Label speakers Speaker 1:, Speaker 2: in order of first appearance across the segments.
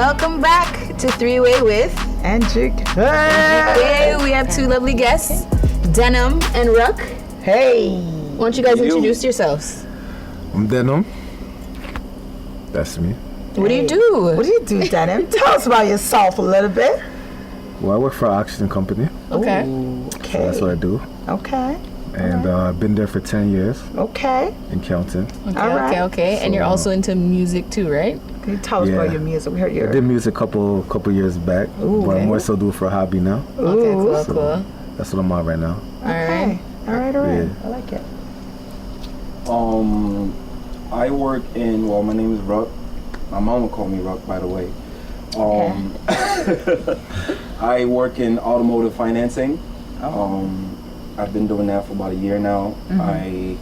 Speaker 1: Welcome back to Three-Way with
Speaker 2: NGK.
Speaker 1: Today we have two lovely guests, Denim and Ruck.
Speaker 2: Hey.
Speaker 1: Why don't you guys introduce yourselves?
Speaker 3: I'm Denim. That's me.
Speaker 1: What do you do?
Speaker 2: What do you do, Denim? Tell us about yourself a little bit.
Speaker 3: Well, I work for an oxygen company.
Speaker 1: Okay.
Speaker 2: Ooh, okay.
Speaker 3: So that's what I do.
Speaker 2: Okay.
Speaker 3: And I've been there for 10 years
Speaker 2: Okay.
Speaker 3: in counting.
Speaker 1: Okay. And you're also into music too, right?
Speaker 2: Can you tell us about your music? We heard your.
Speaker 3: I did music couple years back, but I more so do it for a hobby now.
Speaker 1: Okay, cool,
Speaker 3: So
Speaker 1: cool.
Speaker 3: that's what I'm on right now.
Speaker 2: Okay. All right.
Speaker 3: Yeah.
Speaker 2: I like it.
Speaker 4: I work in, well, my name is Ruck. My mom would call me Ruck, by the way. I work in automotive financing. I've been doing that for about a year now. I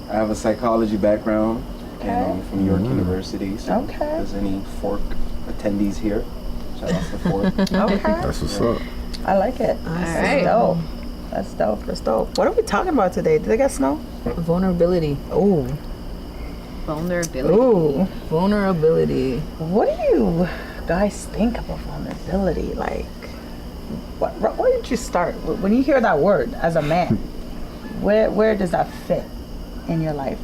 Speaker 4: have a psychology background, and I'm from York University. So if there's any Fork attendees here, shout out to Fork.
Speaker 2: Okay.
Speaker 3: That's what's up.
Speaker 2: I like it.
Speaker 1: All right.
Speaker 2: That's dope. That's dope. What are we talking about today? Did they get snow?
Speaker 1: Vulnerability.
Speaker 2: Ooh.
Speaker 1: Vulnerability.
Speaker 2: Ooh.
Speaker 1: Vulnerability.
Speaker 2: What do you guys think about vulnerability? Like, where did you start? When you hear that word as a man, where does that fit in your life?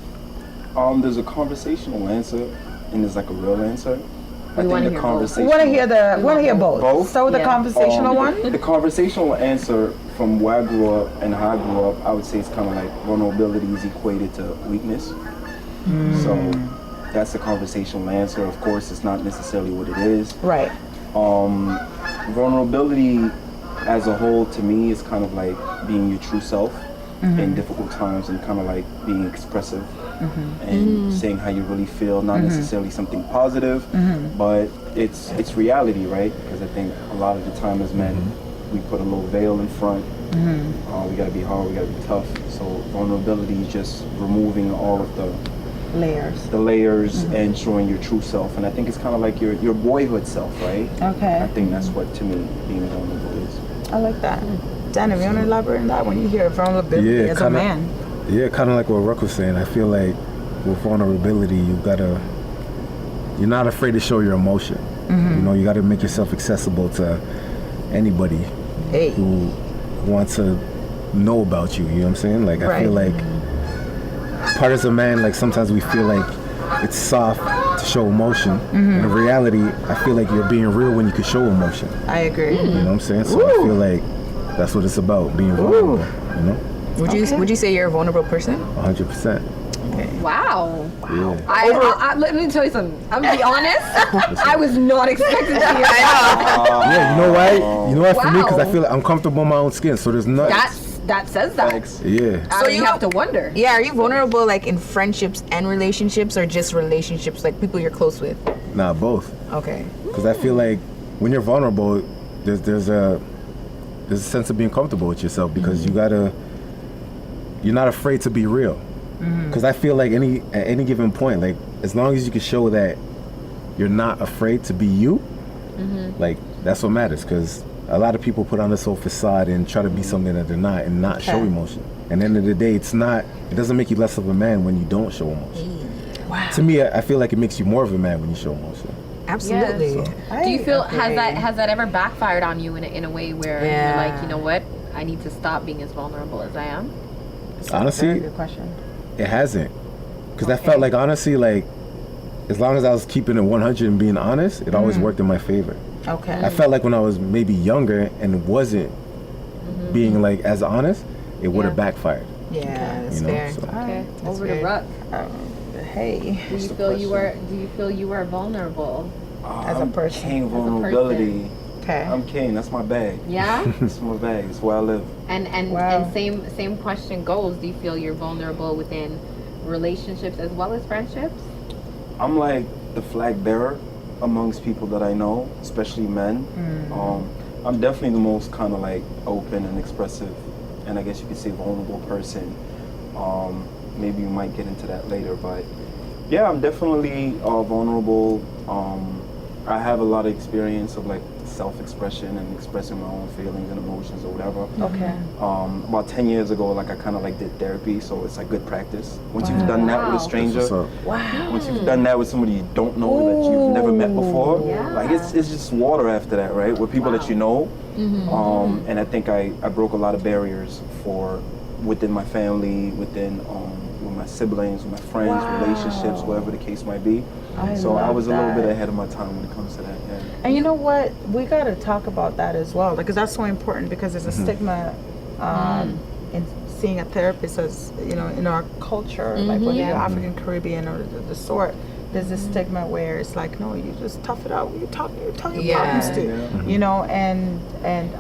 Speaker 4: There's a conversational answer, and there's like a real answer.
Speaker 5: We want to hear both.
Speaker 2: We want to hear both.
Speaker 4: Both?
Speaker 2: So the conversational one?
Speaker 4: The conversational answer from where I grew up and how I grew up, I would say it's kind of like vulnerability is equated to weakness. So that's the conversational answer. Of course, it's not necessarily what it is.
Speaker 2: Right.
Speaker 4: Vulnerability as a whole to me is kind of like being your true self in difficult times and kind of like being expressive and saying how you really feel, not necessarily something positive, but it's reality, right? Because I think a lot of the time as men, we put a little veil in front. We gotta be hard, we gotta be tough. So vulnerability is just removing all of the layers and showing your true self. And I think it's kind of like your boyhood self, right?
Speaker 2: Okay.
Speaker 4: I think that's what to me being vulnerable is.
Speaker 2: I like that. Danny, you want to elaborate on that when you hear vulnerability as a man?
Speaker 3: Yeah, kind of like what Ruck was saying. I feel like with vulnerability, you're not afraid to show your emotion. You know, you gotta make yourself accessible to anybody who wants to know about you. You know what I'm saying? Like, I feel like part as a man, like sometimes we feel like it's soft to show emotion. In reality, I feel like you're being real when you can show emotion.
Speaker 2: I agree.
Speaker 3: You know what I'm saying? So I feel like that's what it's about, being vulnerable. You know?
Speaker 1: Would you say you're a vulnerable person?
Speaker 3: 100%.
Speaker 5: Wow.
Speaker 3: Yeah.
Speaker 5: Let me tell you something. I'm gonna be honest. I was not expecting to hear that.
Speaker 3: Yeah, you know why? You know why? For me, because I feel like I'm comfortable in my own skin, so there's nothing.
Speaker 5: That says that.
Speaker 4: Thanks.
Speaker 3: Yeah.
Speaker 5: So you have to wonder.
Speaker 1: Yeah, are you vulnerable like in friendships and relationships, or just relationships, like people you're close with?
Speaker 3: Nah, both.
Speaker 1: Okay.
Speaker 3: Because I feel like when you're vulnerable, there's a sense of being comfortable with yourself because you're not afraid to be real. Because I feel like at any given point, like as long as you can show that you're not afraid to be you, like that's what matters. Because a lot of people put on this whole facade and try to be something that they're not and not show emotion. And at the end of the day, it doesn't make you less of a man when you don't show emotion.
Speaker 1: Wow.
Speaker 3: To me, I feel like it makes you more of a man when you show emotion.
Speaker 1: Absolutely.
Speaker 5: Do you feel has that ever backfired on you in a way where you're like, you know what, I need to stop being as vulnerable as I am?
Speaker 3: Honestly,
Speaker 2: Very good question.
Speaker 3: It hasn't. Because I felt like, honestly, like as long as I was keeping it 100 and being honest, it always worked in my favor.
Speaker 2: Okay.
Speaker 3: I felt like when I was maybe younger and wasn't being like as honest, it would have backfired.
Speaker 1: Yeah, that's
Speaker 3: You know,
Speaker 1: fair.
Speaker 3: so.
Speaker 5: Okay.
Speaker 1: That's
Speaker 5: Over
Speaker 1: fair.
Speaker 5: to Ruck.
Speaker 2: Hey,
Speaker 5: Do you feel you were vulnerable?
Speaker 2: As a person.
Speaker 4: King vulnerability.
Speaker 2: okay.
Speaker 4: I'm king. That's my bag.
Speaker 5: Yeah.
Speaker 4: That's my bag. That's where I live.
Speaker 5: And same question goes. Do you feel you're vulnerable within relationships as well as friendships?
Speaker 4: I'm like the flag bearer amongst people that I know, especially men. I'm definitely the most kind of like open and expressive, and I guess you could say vulnerable person. Maybe you might get into that later, but yeah, I'm definitely vulnerable. I have a lot of experience of like self-expression and expressing my own feelings and emotions or whatever.
Speaker 2: Okay.
Speaker 4: About 10 years ago, like I kind of like did therapy, so it's like good practice. Once you've done that with a stranger,
Speaker 3: That's what's up.
Speaker 2: Wow.
Speaker 4: once you've done that with somebody you don't know that you've never met before,
Speaker 5: Yeah.
Speaker 4: like it's just water after that, right? With people that you know. And I think I broke a lot of barriers within my family, within with my siblings, with my friends, relationships, whatever the case might be. So I was a little bit ahead of my time when it comes to that. Yeah.
Speaker 2: And you know what? We got to talk about that as well, because that's so important. Because there's a stigma in seeing a therapist, as you know, in our culture, like whether you're African, Caribbean, or the sort. There's this stigma where it's like, no, you just tough it out. You tell your problems to, you know. And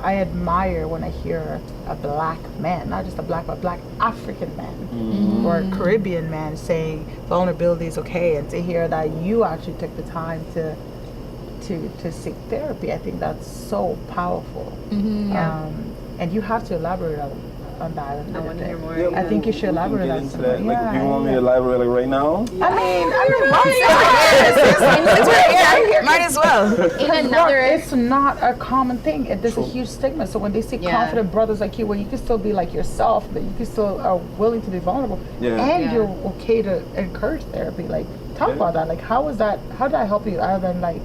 Speaker 2: I admire when I hear a black man, not just a black, but black African man or a Caribbean man saying vulnerability is okay, and to hear that you actually took the time to seek therapy. I think that's so powerful. And you have to elaborate on that a
Speaker 5: I want to hear more.
Speaker 4: Yeah,
Speaker 2: I think you should elaborate on
Speaker 4: into
Speaker 2: some.
Speaker 4: that. Like, if you want me to elaborate like right now?
Speaker 1: Might as well.
Speaker 5: In another,
Speaker 2: It's not a common thing. There's a huge stigma. So when they see confident brothers like you, where you can still be like yourself, that you can still are willing to be vulnerable, and you're okay to encourage therapy. Like, talk about that. Like, how was that? How did I help you? Other than like,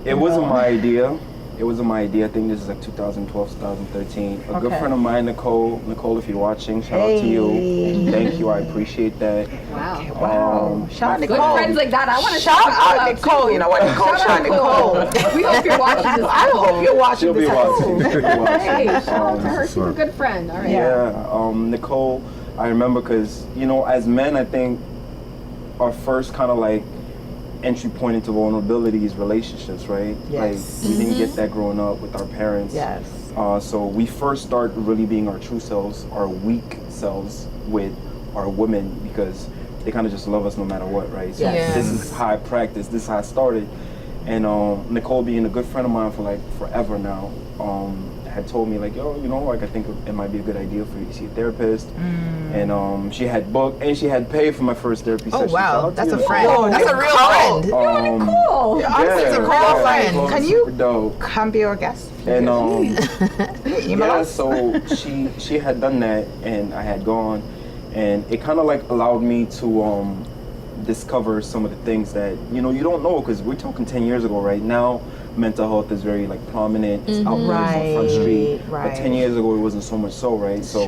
Speaker 4: it wasn't my idea. It wasn't my idea. I think this is like 2012, 2013. A good friend of mine, Nicole, if you're watching, shout out to you. Thank you. I appreciate that.
Speaker 5: wow.
Speaker 2: Shout out
Speaker 5: Good
Speaker 2: Nicole.
Speaker 5: friends like that. I want to
Speaker 2: Shout out Nicole. You know what, Nicole? Shout out Nicole.
Speaker 5: We hope you're watching this.
Speaker 2: I hope you're watching
Speaker 4: She'll be
Speaker 2: this.
Speaker 4: watching. She'll be watching.
Speaker 5: Hey, shout out to her.
Speaker 3: That's
Speaker 5: She's a
Speaker 3: what's
Speaker 5: good friend. All right.
Speaker 4: Yeah, Nicole, I remember because, you know, as men, I think our first kind of like entry point into vulnerability is relationships, right?
Speaker 2: Yes.
Speaker 4: Like, we didn't get that growing up with our parents.
Speaker 2: Yes.
Speaker 4: So we first start really being our true selves, our weak selves with our women, because they kind of just love us no matter what, right? So
Speaker 1: Yes.
Speaker 4: this is how I practiced, this is how I started. And Nicole, being a good friend of mine for like forever now, had told me like, yo, you know, like I think it might be a good idea for you to see a therapist. And she had booked and she had paid for my first therapy
Speaker 1: Oh
Speaker 4: session. Shout
Speaker 1: wow,
Speaker 4: out to
Speaker 1: that's
Speaker 4: you,
Speaker 1: a
Speaker 4: Nicole.
Speaker 1: friend. That's a real friend.
Speaker 5: Cool.
Speaker 1: Honestly, it's a real friend.
Speaker 4: Nicole
Speaker 2: Can
Speaker 4: is
Speaker 2: you-
Speaker 4: super dope.
Speaker 2: Come be our guest.
Speaker 4: And
Speaker 2: Email
Speaker 4: yeah,
Speaker 2: us.
Speaker 4: so she had done that, and I had gone, and it kind of like allowed me to discover some of the things that, you know, you don't know, because we're talking 10 years ago. Right now, mental health is very like prominent. It's out there, it's on Front Street.
Speaker 2: Right.
Speaker 4: But 10 years ago, it wasn't so much so, right? So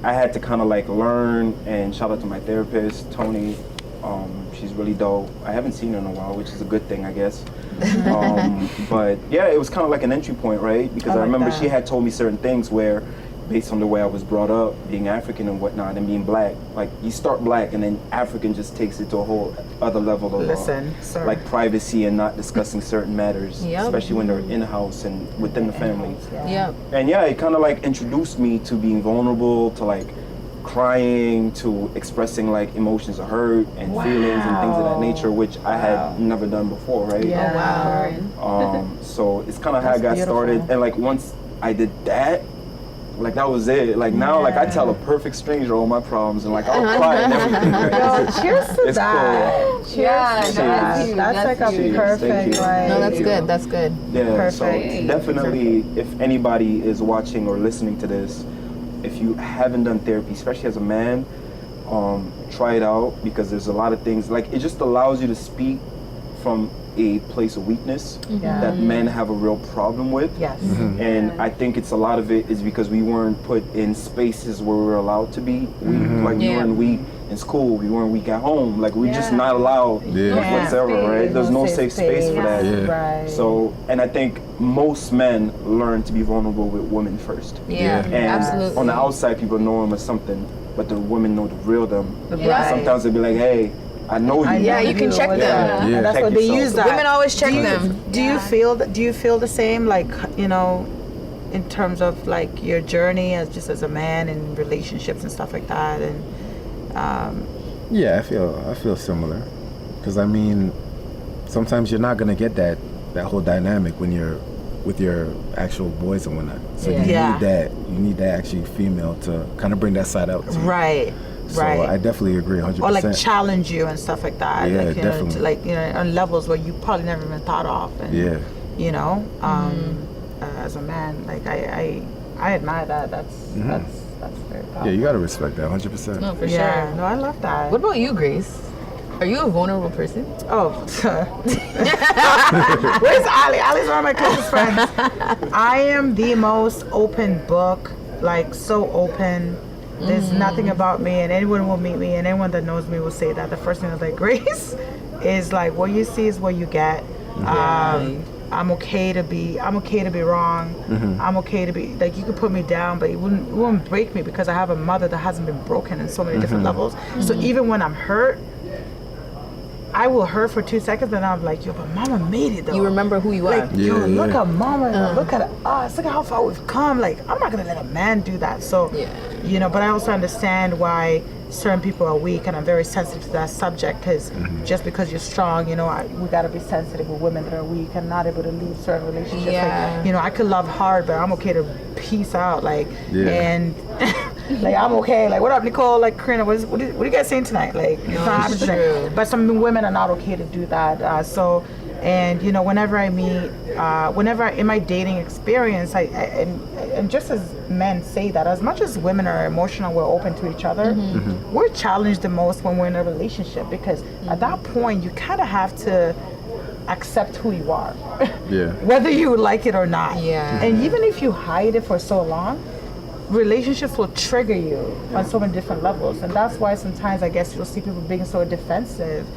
Speaker 4: I had to kind of like learn, and shout out to my therapist, Tony. She's really dope. I haven't seen her in a while, which is a good thing, I guess. But yeah, it was kind of like an entry point, right? Because I
Speaker 2: like
Speaker 4: remember
Speaker 2: that.
Speaker 4: she had told me certain things where, based on the way I was brought up, being African and whatnot, and being black, like you start black and then African just takes it to a whole other level of
Speaker 2: Listen, sir.
Speaker 4: like privacy and not discussing certain matters,
Speaker 1: Yep.
Speaker 4: especially when they're in the house and within the family.
Speaker 1: Yep.
Speaker 4: And yeah, it kind of like introduced me to being vulnerable, to like crying, to expressing like emotions of hurt and feelings and things of that nature, which I had never done before, right?
Speaker 2: Yeah.
Speaker 4: So it's kind of how I
Speaker 2: That's
Speaker 4: got
Speaker 2: beautiful.
Speaker 4: started. And like once I did that, like that was it. Like now, like I tell a perfect stranger all my problems and like I'll cry and everything.
Speaker 2: Yo, cheers to
Speaker 4: It's
Speaker 2: that.
Speaker 4: cool.
Speaker 2: Cheers
Speaker 5: Yeah,
Speaker 2: to
Speaker 5: that's
Speaker 2: that.
Speaker 5: huge.
Speaker 2: That's
Speaker 5: That's
Speaker 2: like a
Speaker 5: huge.
Speaker 2: perfect,
Speaker 4: Thank you.
Speaker 2: like.
Speaker 1: No, that's good. That's good.
Speaker 4: Yeah, so
Speaker 2: Perfect.
Speaker 4: definitely if anybody is watching or listening to this, if you haven't done therapy, especially as a man, try it out, because there's a lot of things, like it just allows you to speak from a place of weakness
Speaker 2: Yeah.
Speaker 4: that men have a real problem with.
Speaker 2: Yes.
Speaker 4: And I think it's a lot of it is because we weren't put in spaces where we were allowed to be. Like we
Speaker 1: Yeah.
Speaker 4: weren't weak in school, we weren't weak at home. Like we're just not allowed
Speaker 3: Yeah.
Speaker 4: whatsoever, right? There's no safe space for that.
Speaker 3: Yeah.
Speaker 2: Right.
Speaker 4: So, and I think most men learn to be vulnerable with women first.
Speaker 1: Yeah.
Speaker 4: And
Speaker 1: Absolutely.
Speaker 4: on the outside, people know them as something, but the women know the real them.
Speaker 2: Right.
Speaker 4: Sometimes they'll be like, hey, I know you.
Speaker 1: Yeah, you can check them.
Speaker 3: Yeah.
Speaker 2: And that's
Speaker 4: Check
Speaker 2: what they
Speaker 4: yourself.
Speaker 2: use that.
Speaker 1: Women always check them.
Speaker 2: Do you feel that? Do you feel the same? Like, you know, in terms of like your journey as just as a man and relationships and stuff like that, and
Speaker 3: Yeah, I feel similar, because I mean, sometimes you're not gonna get that whole dynamic when you're with your actual boys and whatnot. So
Speaker 2: Yeah.
Speaker 3: you need that actually female to kind of bring that side out too.
Speaker 2: right.
Speaker 3: So
Speaker 2: Right.
Speaker 3: I definitely agree 100%.
Speaker 2: Or like challenge you and stuff like that.
Speaker 3: Yeah,
Speaker 2: like, you
Speaker 3: definitely.
Speaker 2: Know, to, like, you know, on levels where you probably never even thought of. And,
Speaker 3: Yeah.
Speaker 2: You know, as a man, like I admire that. That's very powerful.
Speaker 3: Yeah, you gotta respect that 100%.
Speaker 1: No, for
Speaker 2: Yeah,
Speaker 1: sure.
Speaker 2: no, I love that.
Speaker 1: What about you, Grace? Are you a vulnerable person?
Speaker 2: Oh, where's Ali? Ali's one of my closest friends. I am the most open book, like so open. There's nothing about me, and anyone will meet me, and anyone that knows me will say that. The first thing is like, Grace is like, what you see is what you get. I'm okay to be wrong. I'm okay to be like, you could put me down, but it won't break me because I have a mother that hasn't been broken in so many different levels. So even when I'm hurt, I will hurt for 2 seconds, and I'm like, yo, but mama made it though.
Speaker 1: You remember who you are.
Speaker 2: Like, yo,
Speaker 3: Yeah,
Speaker 2: look
Speaker 3: yeah.
Speaker 2: at mama, look at us, look at how far we've come. Like, I'm not gonna let a man do that. So, you know, but I also understand why certain people are weak, and I'm very sensitive to that subject, because just because you're strong, you know, we gotta be sensitive with women that are weak and not able to leave certain relationships.
Speaker 1: Yeah.
Speaker 2: Like, you know, I could love hard, but I'm okay to peace out. Like,
Speaker 3: Yeah.
Speaker 2: and like, I'm okay. Like, what up, Nicole? Like, Karina, what are you guys saying tonight? Like, it's not happening tonight. But some women are not okay to do that. And you know, whenever I meet, in my dating experience, and just as men say that, as much as women are emotional, we're open to each other. We're challenged the most when we're in a relationship, because at that point you kind of have to accept who you are,
Speaker 3: Yeah.
Speaker 2: whether you like it or not.
Speaker 1: Yeah.
Speaker 2: And even if you hide it for so long, relationships will trigger you on so many different levels. And that's why sometimes I guess you'll see people being so defensive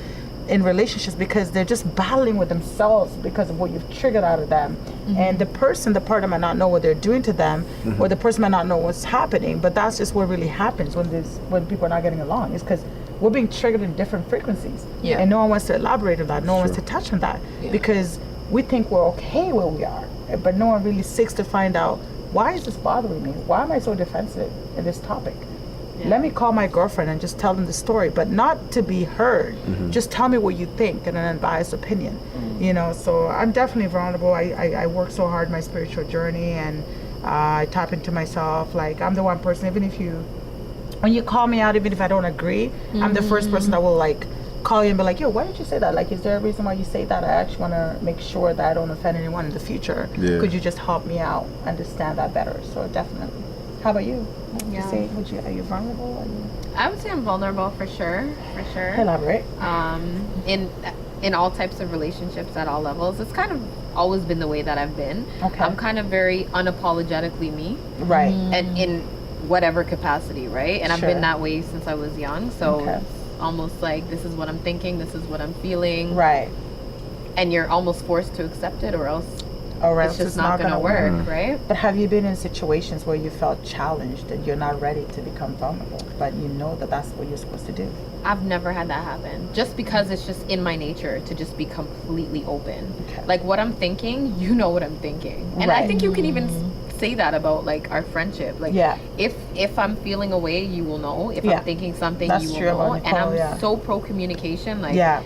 Speaker 2: in relationships, because they're just battling with themselves because of what you've triggered out of them. And the partner might not know what they're doing to them, or the person might not know what's happening, but that's just what really happens when people are not getting along. It's because we're being triggered in different frequencies.
Speaker 1: Yeah.
Speaker 2: And no one wants to elaborate on that, no one wants to touch on that,
Speaker 1: Yeah.
Speaker 2: because we think we're okay where we are, but no one really seeks to find out, why is this bothering me? Why am I so defensive in this topic? Let me call my girlfriend and just tell them the story, but not to be heard. Just tell me what you think in an unbiased opinion. You know, so I'm definitely vulnerable. I work so hard in my spiritual journey, and I tap into myself. Like, I'm the one person, even if when you call me out, even if I don't agree, I'm the first person that will like call you and be like, yo, why did you say that? Like, is there a reason why you say that? I actually want to make sure that I don't offend anyone in the future.
Speaker 3: Yeah.
Speaker 2: Could you just help me out understand that better? So definitely. How about you? Are you vulnerable?
Speaker 5: I would say I'm vulnerable for sure.
Speaker 2: Elaborate.
Speaker 5: In all types of relationships at all levels. It's kind of always been the way that I've been.
Speaker 2: Okay.
Speaker 5: I'm kind of very unapologetically me,
Speaker 2: Right.
Speaker 5: and in whatever capacity, right? And I've
Speaker 2: Sure.
Speaker 5: been that way since I was young. So
Speaker 2: Okay.
Speaker 5: it's almost like, this is what I'm thinking, this is what I'm feeling,
Speaker 2: Right.
Speaker 5: and you're almost forced to accept it, or else
Speaker 2: Or
Speaker 5: it's just not gonna work, right?
Speaker 2: But have you been in situations where you felt challenged and you're not ready to become vulnerable, but you know that that's what you're supposed to do?
Speaker 5: I've never had that happen, just because it's just in my nature to just be completely open.
Speaker 2: Okay.
Speaker 5: Like, what I'm thinking, you know what I'm thinking, and I
Speaker 2: Right.
Speaker 5: think you can even say that about like our friendship. Like,
Speaker 2: Yeah.
Speaker 5: if I'm feeling a way, you will know. If
Speaker 2: Yeah.
Speaker 5: I'm thinking something,
Speaker 2: That's
Speaker 5: you will
Speaker 2: true
Speaker 5: know.
Speaker 2: about
Speaker 5: And
Speaker 2: Nicole,
Speaker 5: I'm
Speaker 2: yeah.
Speaker 5: so pro communication. Like,
Speaker 2: Yeah.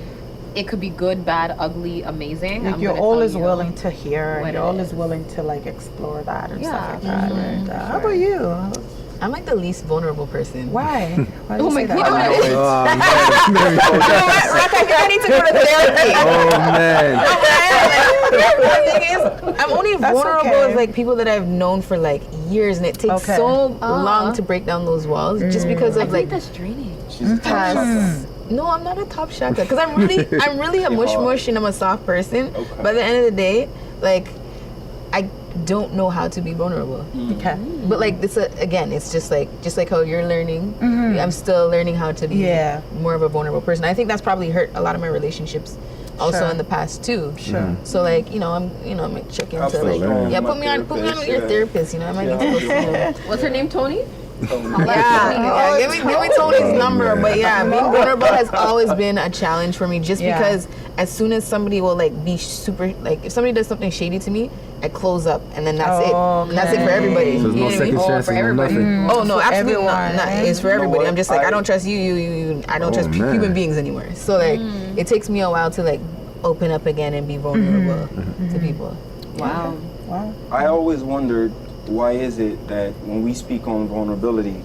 Speaker 5: it could be good, bad, ugly, amazing.
Speaker 2: Like,
Speaker 5: I'm
Speaker 2: you're
Speaker 5: gonna tell
Speaker 2: always
Speaker 5: you
Speaker 2: willing to hear,
Speaker 5: what
Speaker 2: and you're
Speaker 5: it
Speaker 2: always
Speaker 5: is.
Speaker 2: willing to like explore that and
Speaker 5: Yeah,
Speaker 2: stuff like
Speaker 5: for
Speaker 2: that.
Speaker 5: sure,
Speaker 2: And,
Speaker 5: for
Speaker 2: how
Speaker 5: sure.
Speaker 2: about you?
Speaker 1: I'm like the least vulnerable person.
Speaker 2: Why? Why do
Speaker 5: Oh
Speaker 2: you
Speaker 5: my
Speaker 2: say that?
Speaker 5: God.
Speaker 3: Oh, man.
Speaker 1: Rock, I think I need to go to therapy.
Speaker 3: Oh, man.
Speaker 1: The thing is, I'm only
Speaker 2: That's
Speaker 1: vulnerable
Speaker 2: okay.
Speaker 1: with like people that I've known for like years, and it takes
Speaker 2: Okay.
Speaker 1: so long to break down those walls, just because
Speaker 5: I
Speaker 1: of
Speaker 5: think
Speaker 1: like
Speaker 5: that's draining.
Speaker 4: She's a
Speaker 1: past. No, I'm not a top shaka, because I'm really a mush mush, and I'm a soft person.
Speaker 4: Okay.
Speaker 1: But at the end of the day, like, I don't know how to be vulnerable.
Speaker 2: Okay.
Speaker 1: But like, it's just like how you're learning. I'm still learning how to be
Speaker 2: Yeah.
Speaker 1: more of a vulnerable person. I think that's probably hurt a lot of my relationships also
Speaker 2: Sure.
Speaker 1: in the past too.
Speaker 2: Sure.
Speaker 1: So like, I'm like check
Speaker 4: I'll
Speaker 1: into
Speaker 4: still
Speaker 1: like,
Speaker 4: learn.
Speaker 1: yeah,
Speaker 4: My
Speaker 1: put me on
Speaker 4: therapist,
Speaker 1: your
Speaker 4: yeah.
Speaker 1: therapist. I might need to go see him.
Speaker 5: What's her name? Tony?
Speaker 1: Yeah, give me Tony's number. But yeah, being vulnerable has always been a challenge for me, just
Speaker 2: Yeah.
Speaker 1: because as soon as somebody will like be super, like if somebody does something shady to me, I close up, and then that's it. And that's it for everybody.
Speaker 3: So there's
Speaker 1: You know
Speaker 3: no
Speaker 1: what I
Speaker 3: second
Speaker 1: mean?
Speaker 3: chances,
Speaker 5: for
Speaker 3: no
Speaker 5: everybody.
Speaker 3: nothing.
Speaker 1: Oh no,
Speaker 2: For
Speaker 1: absolutely
Speaker 2: everyone,
Speaker 1: not.
Speaker 2: right?
Speaker 1: It's for
Speaker 4: You know
Speaker 1: everybody.
Speaker 4: what?
Speaker 1: I'm just like, I
Speaker 4: I
Speaker 1: don't trust you. I don't
Speaker 3: Oh,
Speaker 1: trust
Speaker 3: man.
Speaker 1: human beings anymore. So like, it takes me a while to like open up again and be vulnerable to people.
Speaker 5: Wow.
Speaker 2: Wow.
Speaker 4: I always wondered, why is it that when we speak on vulnerability,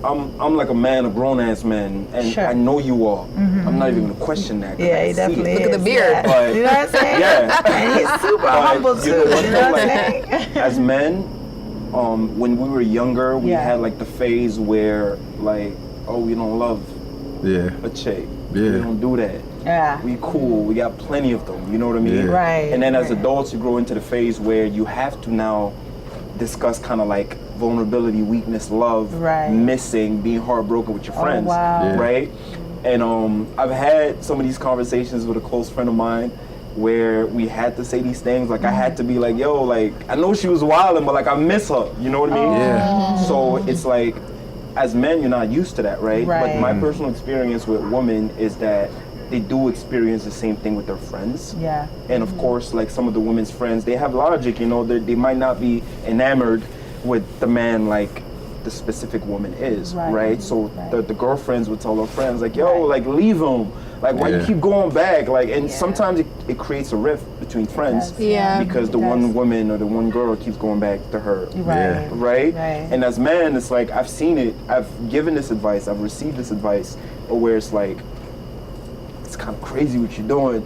Speaker 4: I'm like a man, a grown ass man, and
Speaker 2: Sure.
Speaker 4: I know you are. I'm not even gonna question that. 'cause I
Speaker 2: Yeah, he
Speaker 4: see it.
Speaker 2: definitely
Speaker 1: Look at the
Speaker 2: is,
Speaker 1: beard.
Speaker 2: yeah.
Speaker 4: But-
Speaker 2: You know what I'm saying?
Speaker 4: Yeah.
Speaker 2: And he's super
Speaker 4: But
Speaker 2: humble too.
Speaker 4: you know what,
Speaker 2: You know
Speaker 4: though,
Speaker 2: what I'm
Speaker 4: like,
Speaker 2: saying?
Speaker 4: as men, when we were younger, we
Speaker 2: Yeah.
Speaker 4: had like the phase where like, oh, we don't love
Speaker 3: Yeah.
Speaker 4: a chick.
Speaker 3: Yeah.
Speaker 4: We don't do that.
Speaker 2: Yeah.
Speaker 4: We cool. We got plenty of them. You know what I mean?
Speaker 3: Yeah.
Speaker 2: Right.
Speaker 4: And then as
Speaker 2: right.
Speaker 4: adults, you grow into the phase where you have to now discuss kind of like vulnerability, weakness, love,
Speaker 2: Right.
Speaker 4: missing, being heartbroken with your
Speaker 2: Oh,
Speaker 4: friends,
Speaker 2: wow.
Speaker 3: Yeah.
Speaker 4: right? And I've had some of these conversations with a close friend of mine where we had to say these things. Like I had to be like, yo, like I know she was wilding, but like I miss her. You know what I mean?
Speaker 3: Yeah.
Speaker 4: So it's like, as men, you're not used to that, right? But
Speaker 2: Right.
Speaker 4: my personal experience with women is that they do experience the same thing with their friends.
Speaker 2: Yeah.
Speaker 4: And of course, like some of the women's friends, they have logic, you know, they might not be enamored with the man like the specific woman is,
Speaker 2: Right.
Speaker 4: right? So
Speaker 2: Right.
Speaker 4: the girlfriends would tell their friends, like, yo,
Speaker 2: Right.
Speaker 4: like leave him. Like, why you
Speaker 3: Yeah.
Speaker 4: keep going back? Like, and
Speaker 5: Yeah.
Speaker 4: sometimes it creates a rift between friends.
Speaker 2: does,
Speaker 1: Yeah.
Speaker 4: Because the
Speaker 2: It
Speaker 4: one
Speaker 2: does.
Speaker 4: woman or the one girl keeps going back to her.
Speaker 2: Right.
Speaker 4: Right?
Speaker 2: Right.
Speaker 4: And as men, it's like, I've seen it, I've given this advice, I've received this advice, where it's like, it's kind of crazy what you're doing,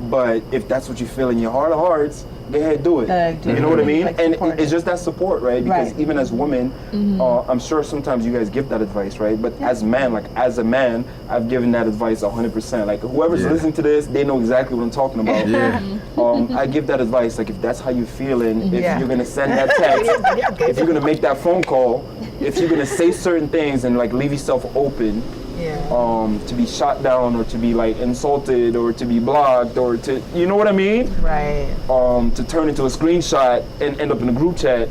Speaker 4: but if that's what you feel in your heart of hearts, go ahead, do it.
Speaker 2: Do
Speaker 4: You know what I
Speaker 2: it.
Speaker 4: mean?
Speaker 2: Like
Speaker 4: And
Speaker 2: support
Speaker 4: it's
Speaker 2: it.
Speaker 4: just that support, right? Because
Speaker 2: Right.
Speaker 4: even as women, I'm sure sometimes you guys give that advice, right? But as men, like as a man, I've given that advice 100%. Like whoever's
Speaker 3: Yeah.
Speaker 4: listening to this, they know exactly what I'm talking about.
Speaker 3: Yeah.
Speaker 4: I give that advice, like if that's how you're feeling, if
Speaker 2: Yeah.
Speaker 4: you're gonna send that text, if you're gonna make that phone call, if you're gonna say certain things and like leave yourself open,
Speaker 1: Yeah.
Speaker 4: to be shot down or to be like insulted or to be blocked or to, you know what I mean?
Speaker 2: Right.
Speaker 4: To turn into a screenshot and end up in a group chat,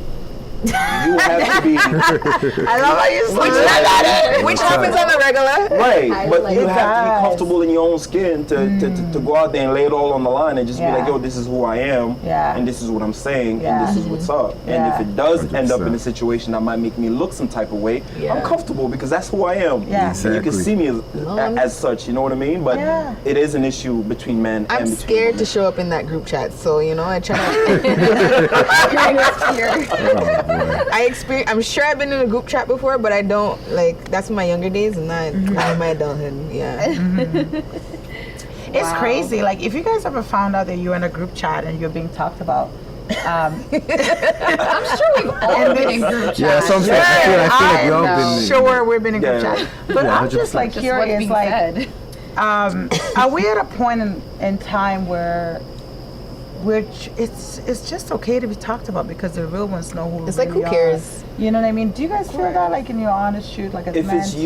Speaker 4: you have to be
Speaker 2: I love how you switch that on it.
Speaker 1: Which happens on the regular.
Speaker 4: right,
Speaker 5: I
Speaker 4: but
Speaker 5: like
Speaker 4: you
Speaker 2: it.
Speaker 4: have to be
Speaker 2: Does.
Speaker 4: comfortable in your own skin to go out there and lay it all on the line and just be
Speaker 2: Yeah.
Speaker 4: like, yo, this is who I am,
Speaker 2: Yeah.
Speaker 4: and this is what I'm saying,
Speaker 2: Yeah.
Speaker 4: and this is what's up.
Speaker 2: Yeah.
Speaker 4: And if it does end up in
Speaker 3: 100%.
Speaker 4: a situation that might make me look some type of way,
Speaker 1: Yeah.
Speaker 4: I'm comfortable because that's who I am.
Speaker 2: Yeah.
Speaker 4: And you can
Speaker 3: Exactly.
Speaker 4: see me
Speaker 1: I'm-
Speaker 4: as such, you know what I mean? But
Speaker 2: Yeah.
Speaker 4: it is an issue between men
Speaker 1: I'm
Speaker 4: and between
Speaker 1: scared
Speaker 4: women.
Speaker 1: to show up in that group chat, so you know I try.
Speaker 3: Oh boy.
Speaker 1: I'm sure I've been in a group chat before, but I don't like. That's my younger days, and not in my adulthood. Yeah.
Speaker 2: It's
Speaker 5: Wow.
Speaker 2: crazy. Like, if you guys ever found out that you're in a group chat and you're being talked about,
Speaker 5: I'm sure we've all been in group chat.
Speaker 3: Yeah, so I'm saying, I feel like we all
Speaker 5: know.
Speaker 3: been.
Speaker 2: sure, we've been in group
Speaker 4: Yeah.
Speaker 2: chat. But
Speaker 3: Yeah,
Speaker 2: I'm just like
Speaker 5: Just what's
Speaker 2: curious,
Speaker 5: being
Speaker 2: like,
Speaker 5: said.
Speaker 2: are we at a point in time where it's just okay to be talked about because the real ones know who
Speaker 1: It's like,
Speaker 2: really
Speaker 1: who cares?
Speaker 2: are. You know what I mean? Do you guys feel that, like, in your honest truth, like as
Speaker 4: If
Speaker 2: men
Speaker 4: it's
Speaker 2: too?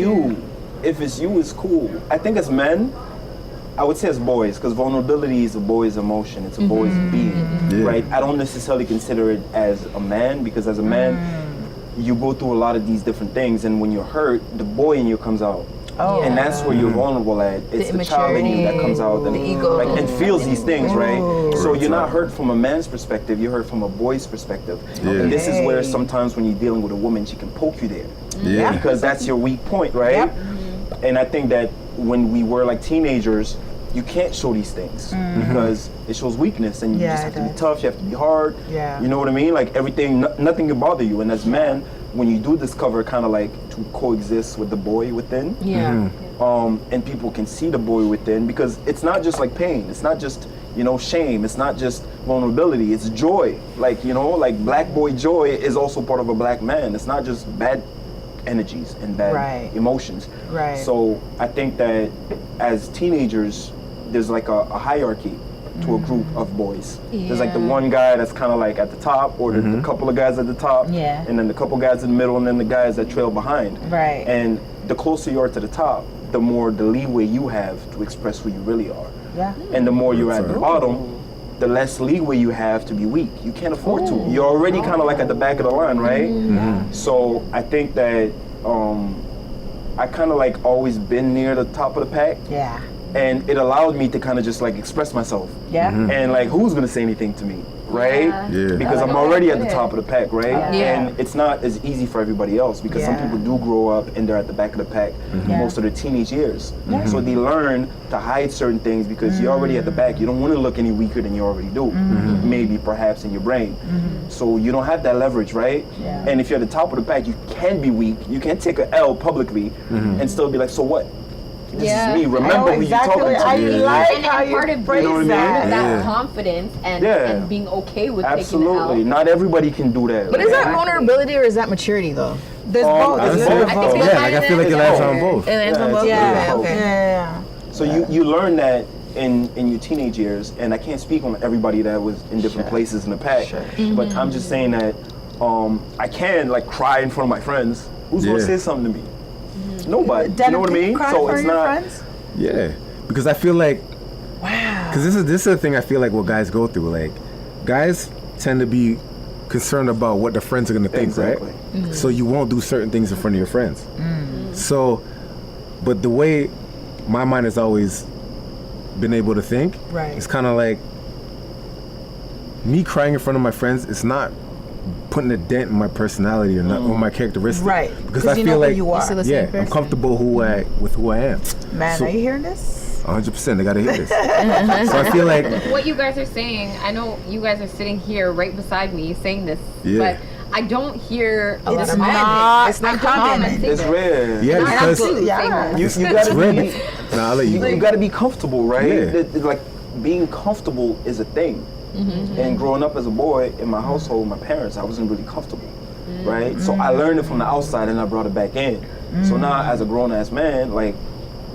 Speaker 4: you, it's cool. I think as men, I would say as boys, because vulnerability is a boy's emotion. It's a boy's being,
Speaker 3: Yeah.
Speaker 4: right? I don't necessarily consider it as a man, because as a man, you go through a lot of these different things, and when you're hurt, the boy in you comes out.
Speaker 2: Oh,
Speaker 4: And that's where you're vulnerable at. It's the child in you that comes out and,
Speaker 1: the ego.
Speaker 4: like, and feels these things, right? So
Speaker 3: Real
Speaker 4: you're not
Speaker 3: talk.
Speaker 4: hurt from a man's perspective, you're hurt from a boy's perspective.
Speaker 3: Yeah.
Speaker 4: And this is where
Speaker 2: Okay.
Speaker 4: sometimes when you're dealing with a woman, she can poke you there.
Speaker 3: Yeah.
Speaker 4: Because that's your weak point, right?
Speaker 2: Yep.
Speaker 4: And I think that when we were like teenagers, you can't show these things because it shows weakness, and you
Speaker 2: Yeah,
Speaker 4: just have
Speaker 2: it
Speaker 4: to be
Speaker 2: does.
Speaker 4: tough, you have to be hard.
Speaker 2: Yeah.
Speaker 4: You know what I mean? Like everything, nothing can bother you. And as men, when you do discover kind of like to coexist with the boy within,
Speaker 1: Yeah.
Speaker 4: and people can see the boy within, because it's not just like pain, it's not just, you know, shame, it's not just vulnerability, it's joy. Like, you know, like black boy joy is also part of a black man. It's not just bad energies and bad
Speaker 2: Right.
Speaker 4: emotions.
Speaker 2: Right.
Speaker 4: So I think that as teenagers, there's like a hierarchy to a group of boys. There's like the
Speaker 1: Yeah.
Speaker 4: one guy that's kind of like at the top, or the couple of guys at the top,
Speaker 2: Yeah.
Speaker 4: and then the couple guys in the middle, and then the guys that trail behind.
Speaker 2: Right.
Speaker 4: And the closer you are to the top, the more the leeway you have to express who you really are.
Speaker 2: Yeah.
Speaker 4: And the more you're at the
Speaker 3: Ooh.
Speaker 4: bottom, the less leeway you have to be weak. You can't afford to. You're already kind of like at the back of the line, right? So I think that I kind of like always been near the top of the pack,
Speaker 2: Yeah.
Speaker 4: and it allowed me to kind of just like express myself.
Speaker 2: Yeah.
Speaker 4: And like, who's gonna say anything to me? right?
Speaker 3: Yeah.
Speaker 4: Because I'm already at the top of the pack, right?
Speaker 1: Yeah.
Speaker 4: And it's not as easy for everybody else because some people do grow up and they're at the back of the pack most of their teenage years. So they learn to hide certain things because you're already at the back. You don't want to look any weaker than you already do, maybe perhaps in your brain. So you don't have that leverage, right?
Speaker 2: Yeah.
Speaker 4: And if you're at the top of the pack, you can be weak. You can take an L publicly and still be like, so what? This is me. Remember who you're talking to.
Speaker 2: I like
Speaker 5: And
Speaker 2: how
Speaker 5: part
Speaker 2: you
Speaker 5: of
Speaker 2: phrase
Speaker 5: being
Speaker 2: that.
Speaker 5: that confidence and being okay with taking
Speaker 4: Absolutely.
Speaker 5: the L.
Speaker 4: Not everybody can do that.
Speaker 1: But is that vulnerability or is that maturity though?
Speaker 2: There's both.
Speaker 3: I
Speaker 2: There's
Speaker 3: think
Speaker 2: both.
Speaker 3: it's
Speaker 5: I think
Speaker 3: both.
Speaker 5: it's
Speaker 3: Yeah, like I feel like it lands on both.
Speaker 1: And it's on both?
Speaker 2: Yeah.
Speaker 1: Okay.
Speaker 2: Yeah.
Speaker 4: So you learn that in your teenage years, and I can't speak on everybody that was in different places in the pack, but I'm just saying that I can like cry in front of my friends. Who's gonna say something to me? Nobody. You know what I mean?
Speaker 2: So it's not. Friends?
Speaker 3: Yeah, because I feel like,
Speaker 2: Wow.
Speaker 3: because this is the thing I feel like what guys go through. Like, guys tend to be concerned about what their friends are gonna think,
Speaker 4: Exactly.
Speaker 3: right? So you won't do certain things in front of your friends. So, but the way my mind has always been able to think,
Speaker 2: Right.
Speaker 3: it's kind of like me crying in front of my friends. It's not putting a dent in my personality or not or my characteristics,
Speaker 2: Right.
Speaker 3: Because I
Speaker 2: you
Speaker 3: feel
Speaker 2: know who
Speaker 3: like
Speaker 2: you are.
Speaker 1: You still the same
Speaker 3: I'm
Speaker 1: person.
Speaker 3: comfortable with who I am.
Speaker 2: Man,
Speaker 3: So-
Speaker 2: are you hearing this?
Speaker 3: 100%. They gotta hear this. So I feel like
Speaker 5: What you guys are saying, I know you guys are sitting here right beside me saying this,
Speaker 3: Yeah.
Speaker 5: but I don't hear a lot
Speaker 2: It's
Speaker 5: of men.
Speaker 2: not.
Speaker 1: It's not
Speaker 5: I don't hear
Speaker 1: common.
Speaker 5: men say
Speaker 4: It's
Speaker 5: this.
Speaker 4: rare.
Speaker 3: yeah,
Speaker 5: Not
Speaker 3: because
Speaker 5: absolutely saying
Speaker 2: Yeah.
Speaker 5: this.
Speaker 4: You
Speaker 3: it's
Speaker 4: gotta
Speaker 3: rare.
Speaker 4: be.
Speaker 3: Nah, I'll let you go.
Speaker 4: You gotta be comfortable, right?
Speaker 3: Yeah.
Speaker 4: Like being comfortable is a thing. And growing up as a boy in my household, my parents, I wasn't really comfortable, right? So I learned it from the outside and I brought it back in. So now as a grown ass man, like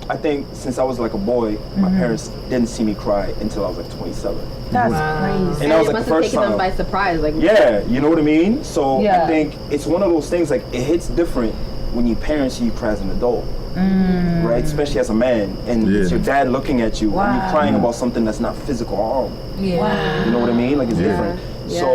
Speaker 4: I think since I was like a boy, my parents didn't see me cry until I was like 27.
Speaker 2: That's crazy.
Speaker 4: And that was
Speaker 5: it
Speaker 4: like
Speaker 5: must
Speaker 4: the
Speaker 5: have
Speaker 4: first
Speaker 5: taken them
Speaker 4: time.
Speaker 5: by surprise. Like,
Speaker 4: Yeah, you know what I mean? So
Speaker 2: Yeah.
Speaker 4: I think it's one of those things like it hits different when your parents see you cry as an adult. Right? Especially as a man. And it's
Speaker 3: Yeah.
Speaker 4: your dad looking at you and you're crying about something that's not physical harm.
Speaker 1: Yeah.
Speaker 4: You know what I mean? Like it's different. So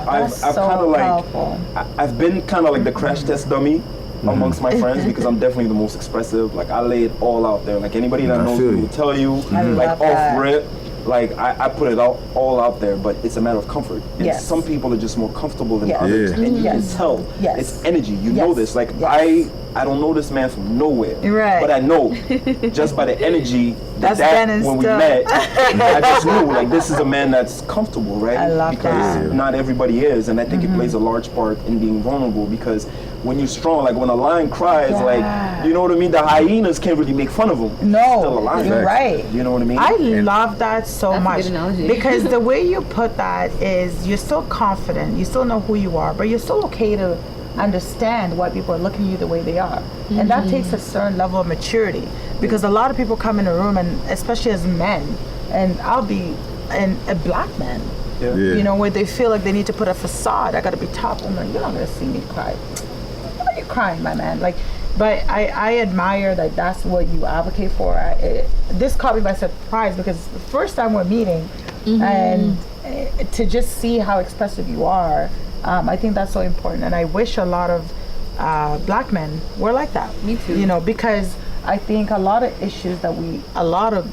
Speaker 4: I've
Speaker 2: That's
Speaker 4: kind
Speaker 2: so
Speaker 4: of like
Speaker 2: powerful.
Speaker 4: I've been kind of like the crash test dummy amongst my friends because I'm definitely the most expressive. Like I lay it all out there. Like anybody that
Speaker 3: I
Speaker 4: knows
Speaker 3: feel
Speaker 4: me
Speaker 3: you.
Speaker 4: will tell you,
Speaker 2: I
Speaker 4: like
Speaker 2: love
Speaker 4: off
Speaker 2: that.
Speaker 4: rip. Like I put it all out there, but it's a matter of comfort. And
Speaker 2: Yes.
Speaker 4: some people are just more comfortable than
Speaker 2: Yes.
Speaker 4: others,
Speaker 3: Yeah.
Speaker 4: and you
Speaker 2: Yes.
Speaker 4: can tell.
Speaker 2: Yes.
Speaker 4: It's energy. You know
Speaker 2: Yes.
Speaker 4: this. Like
Speaker 2: Yes.
Speaker 4: I don't know this man from nowhere,
Speaker 2: Right.
Speaker 4: but I know just by the energy
Speaker 2: That's
Speaker 4: that
Speaker 2: been
Speaker 4: when we
Speaker 2: instilled.
Speaker 4: met, I just knew like this is a man that's comfortable, right?
Speaker 2: I love
Speaker 4: because
Speaker 2: that.
Speaker 4: not everybody is, and I think it plays a large part in being vulnerable because when you're strong, like when a lion cries,
Speaker 2: Yeah.
Speaker 4: like you know what I mean. The hyenas can't really make fun of him.
Speaker 2: No,
Speaker 4: He's still a lion.
Speaker 2: you're right.
Speaker 4: You know what I mean?
Speaker 2: I love that so
Speaker 5: That's a
Speaker 2: much
Speaker 5: good analogy.
Speaker 2: because the way you put that is you're still confident, you still know who you are, but you're still okay to understand why people are looking at you the way they are. And that takes a certain level of maturity because a lot of people come in a room and especially as men, and I'll be a black man,
Speaker 3: Yeah.
Speaker 2: you know, where they feel like they need to put a facade. I gotta be tough. I'm like, you're not gonna see me cry. Why are you crying, my man? Like, but I admire that that's what you advocate for. This caught me by surprise because the first time we're meeting and to just see how expressive you are, I think that's so important. And I wish a lot of black men were like that.
Speaker 5: Me too.
Speaker 2: You know, because I think a lot of issues that a lot of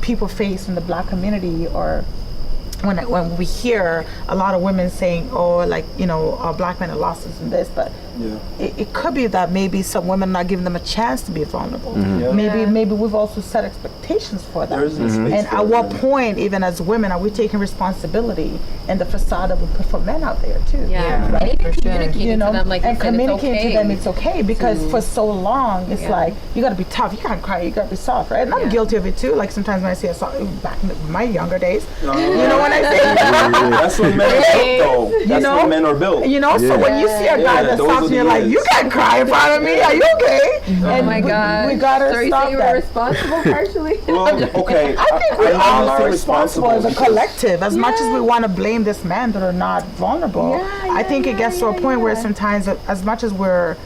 Speaker 2: people face in the black community or when we hear a lot of women saying, oh, like, you know, black men are lost in this, but it could be that maybe some women are not giving them a chance to be vulnerable.
Speaker 4: Yeah.
Speaker 2: Maybe we've also set expectations for them.
Speaker 4: There isn't space
Speaker 2: And
Speaker 4: for
Speaker 2: at
Speaker 4: it,
Speaker 2: what
Speaker 4: really.
Speaker 2: point, even as women, are we taking responsibility in the facade that we put for men out there too?
Speaker 5: Yeah.
Speaker 1: Right,
Speaker 5: And even
Speaker 1: for sure.
Speaker 5: communicating
Speaker 2: You know,
Speaker 5: to them, like you
Speaker 2: and
Speaker 5: said, it's
Speaker 2: communicating
Speaker 5: okay.
Speaker 2: to them it's okay because for so long it's
Speaker 5: Yeah.
Speaker 2: like you gotta be tough, you can't cry, you gotta be soft, right? And I'm
Speaker 5: Yeah.
Speaker 2: guilty of it too. Like sometimes when I see a song back in my younger days,
Speaker 4: You
Speaker 2: you know when I say
Speaker 4: That's what men are built, though. That's
Speaker 2: know?
Speaker 4: what men are built.
Speaker 2: you know, so
Speaker 3: Yeah.
Speaker 2: when you see a guy
Speaker 4: Yeah,
Speaker 2: that's
Speaker 4: those
Speaker 2: soft
Speaker 4: are
Speaker 2: and you're
Speaker 4: the
Speaker 2: like,
Speaker 4: years.
Speaker 2: you can't cry in front of me, are you okay?
Speaker 5: Oh my God.
Speaker 2: We gotta
Speaker 5: so you
Speaker 2: stop
Speaker 5: say you were
Speaker 2: that.
Speaker 5: responsible partially?
Speaker 4: Well, okay.
Speaker 2: I think we
Speaker 4: I'm
Speaker 2: all
Speaker 4: gonna
Speaker 2: are
Speaker 4: say
Speaker 2: responsible as a
Speaker 4: because-
Speaker 2: collective. As much as we want to blame this man that are not vulnerable, I think it gets to a point where sometimes, as much as we're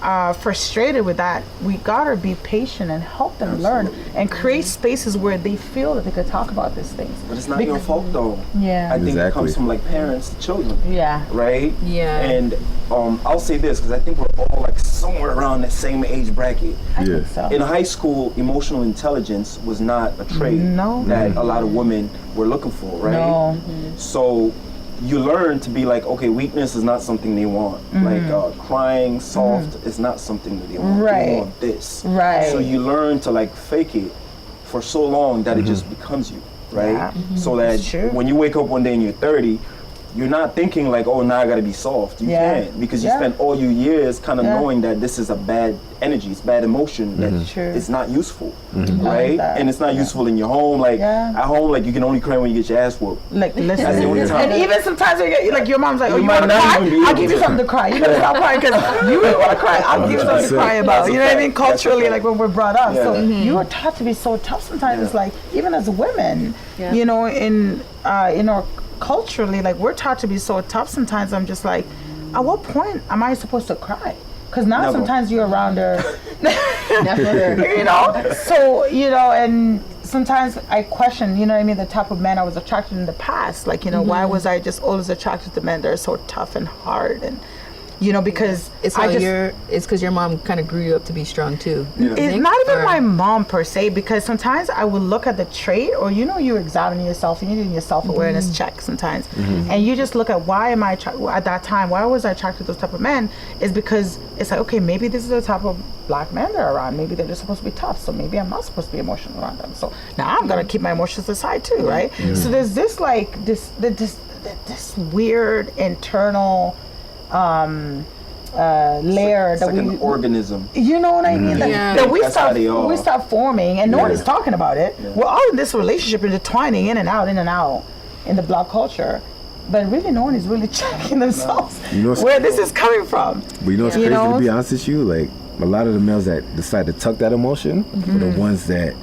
Speaker 2: frustrated with that, we gotta be patient and help them learn and create spaces where they feel that they could talk about these things.
Speaker 4: But it's not your fault though.
Speaker 2: Yeah.
Speaker 4: I think it
Speaker 3: Exactly.
Speaker 4: comes from like parents to children.
Speaker 2: Yeah.
Speaker 4: Right?
Speaker 1: Yeah.
Speaker 4: And I'll say this because I think we're all like somewhere around the same age bracket.
Speaker 2: I think so.
Speaker 4: In high school, emotional intelligence was not a trait
Speaker 2: No.
Speaker 4: that a lot of women were looking for, right?
Speaker 2: No.
Speaker 4: So you learn to be like, okay, weakness is not something they want. Like crying soft is not something that they want.
Speaker 2: Right.
Speaker 4: They want this.
Speaker 2: Right.
Speaker 4: So you learn to like fake it for so long that it just becomes you, right?
Speaker 2: Yeah.
Speaker 4: So that
Speaker 2: It's true.
Speaker 4: when you wake up one day and you're 30, you're not thinking like, oh, now I gotta be soft. You
Speaker 2: Yeah.
Speaker 4: can't, because you
Speaker 2: Yeah.
Speaker 4: spent all your years kind of
Speaker 2: Yeah.
Speaker 4: knowing that this is a bad energy, it's bad emotion, that
Speaker 2: True.
Speaker 4: it's not useful,
Speaker 2: I like
Speaker 4: right?
Speaker 2: that.
Speaker 4: And it's not useful in your home. Like
Speaker 2: Yeah.
Speaker 4: at home, like you can only cry when you get your ass whooped.
Speaker 2: Like, listen.
Speaker 4: That's the only time.
Speaker 2: And even sometimes you get, like your mom's like, oh,
Speaker 4: You
Speaker 2: you
Speaker 4: might
Speaker 2: want to
Speaker 4: not
Speaker 2: cry?
Speaker 4: even be
Speaker 2: I'll
Speaker 4: able
Speaker 2: give you
Speaker 4: to.
Speaker 2: something to cry. You gotta stop crying because you really want to cry. I'll give you something to cry about.
Speaker 4: That's a
Speaker 2: You know what I
Speaker 4: fact.
Speaker 2: mean?
Speaker 4: That's a
Speaker 2: Culturally,
Speaker 4: fact.
Speaker 2: like when we're brought up. So
Speaker 4: Yeah.
Speaker 2: you are taught to be so tough sometimes. It's
Speaker 4: Yeah.
Speaker 2: like, even as women,
Speaker 5: Yeah.
Speaker 2: you know, in our culturally, like we're taught to be so tough sometimes. I'm just like, at what point am I supposed to cry? Because now
Speaker 4: Never.
Speaker 2: sometimes you're around her.
Speaker 5: Never.
Speaker 2: You know, so you know, and sometimes I question, you know what I mean, the type of men I was attracted in the past. Like, you know, why was I just always attracted to men that are so tough and hard, and you know, because
Speaker 1: It's
Speaker 2: I
Speaker 1: how
Speaker 2: just
Speaker 1: it's because your mom kind of grew you up to be strong too.
Speaker 4: Yeah.
Speaker 2: it's
Speaker 1: think?
Speaker 2: not even
Speaker 1: Or-
Speaker 2: my mom per se, because sometimes I would look at the trait, or you know, you're examining yourself and you're doing your self-awareness check sometimes, and you just look at why am I at that time, why was I attracted to those type of men? Is because it's like, okay, maybe this is the type of black men that are around. Maybe they're just supposed to be tough, so maybe I'm not supposed to be emotional around them. So now I'm gonna keep my emotions aside too, right? So there's this like this weird internal layer
Speaker 4: It's
Speaker 2: that
Speaker 4: like
Speaker 2: we
Speaker 4: an organism.
Speaker 2: you know what I mean? That,
Speaker 1: Yeah.
Speaker 2: that we
Speaker 4: That's how they are.
Speaker 2: start forming, and no one
Speaker 3: Yeah.
Speaker 2: is talking about it.
Speaker 4: Yeah.
Speaker 2: We're all in this relationship, intertwining in and out in the black culture, but really no one is really checking themselves
Speaker 3: You know,
Speaker 2: where this is coming from.
Speaker 3: But you know what's
Speaker 2: You
Speaker 3: crazy,
Speaker 2: know?
Speaker 3: to be honest with you? Like, a lot of the males that decide to tuck that emotion are the ones that